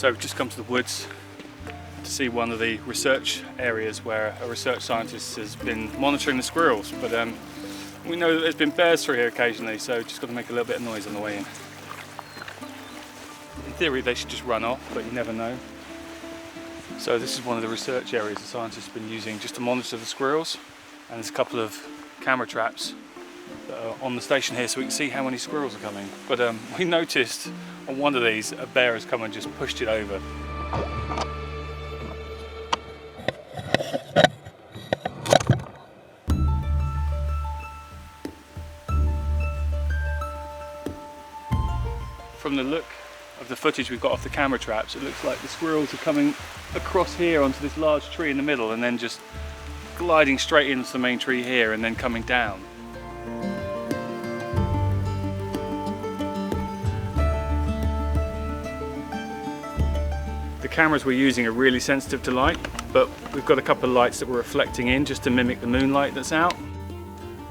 So we've just come to the woods to see one of the research areas where a research scientist has been monitoring the squirrels, but we know that there's been bears through here occasionally, so just got to make a little bit of noise on the way in. In theory they should just run off, but you never know. So this is one of the research areas the scientists have been using just to monitor the squirrels, and there's a couple of camera traps that are on the station here so we can see how many squirrels are coming. But we noticed on one of these a bear has come and just pushed it over. From the look of the footage we've got off the camera traps, it looks like the squirrels are coming across here onto this large tree in the middle and then just gliding straight into the main tree here and then coming down. The cameras we're using are really sensitive to light, but we've got a couple of lights that we're reflecting in just to mimic the moonlight that's out.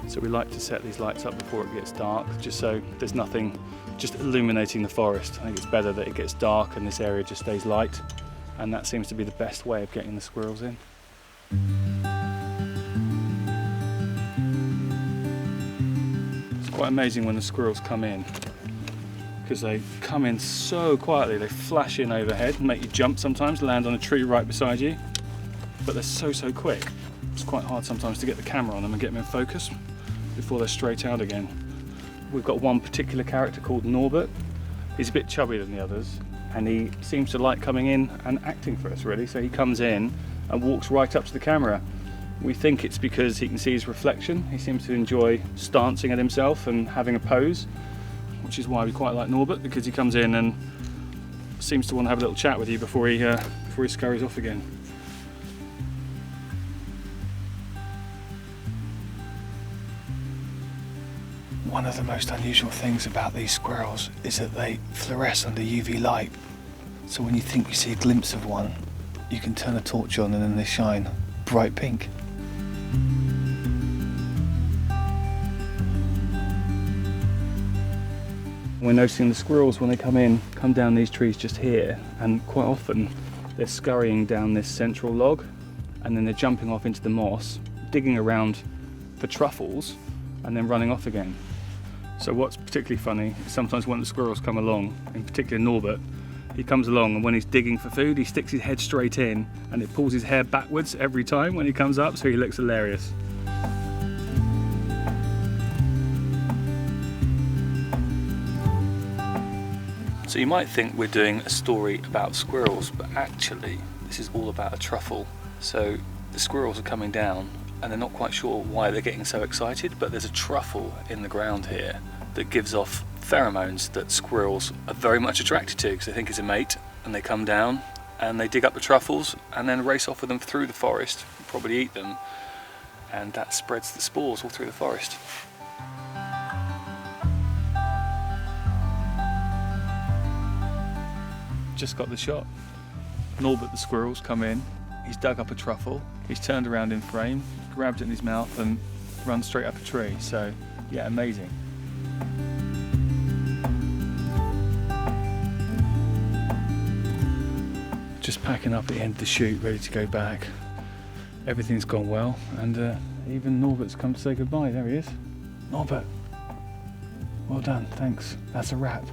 So we like to set these lights up before it gets dark, just so there's nothing just illuminating the forest. I think it's better that it gets dark and this area just stays light, and that seems to be the best way of getting the squirrels in. It's quite amazing when the squirrels come in, because they come in so quietly. They flash in overhead and make you jump sometimes, land on a tree right beside you, but they're so quick. It's quite hard sometimes to get the camera on them and get them in focus before they're straight out again. We've got one particular character called Norbert. He's a bit chubbier than the others, and he seems to like coming in and acting for us really. So he comes in and walks right up to the camera. We think it's because he can see his reflection. He seems to enjoy stancing at himself and having a pose, which is why we quite like Norbert, because he comes in and seems to want to have a little chat with you before he scurries off again. One of the most unusual things about these squirrels is that they fluoresce under UV light. So when you think you see a glimpse of one, you can turn a torch on and then they shine bright pink. We're noticing the squirrels when they come down these trees just here, and quite often they're scurrying down this central log and then they're jumping off into the moss, digging around for truffles and then running off again. So what's particularly funny is sometimes when the squirrels come along, in particular Norbert, he comes along and when he's digging for food he sticks his head straight in and it pulls his hair backwards every time when he comes up, so he looks hilarious. So you might think we're doing a story about squirrels, but actually this is all about a truffle. So the squirrels are coming down and they're not quite sure why they're getting so excited, but there's a truffle in the ground here that gives off pheromones that squirrels are very much attracted to because they think it's a mate, and they come down and they dig up the truffles and then race off with them through the forest, probably eat them, and that spreads the spores all through the forest. Just got the shot. Norbert the squirrel's come in, he's dug up a truffle, he's turned around in frame, grabbed it in his mouth and run straight up a tree. So yeah, amazing. Just packing up at the end of the shoot, ready to go back. Everything's gone well, and even Norbert's come to say goodbye. There he is. Norbert, well done, thanks. That's a wrap.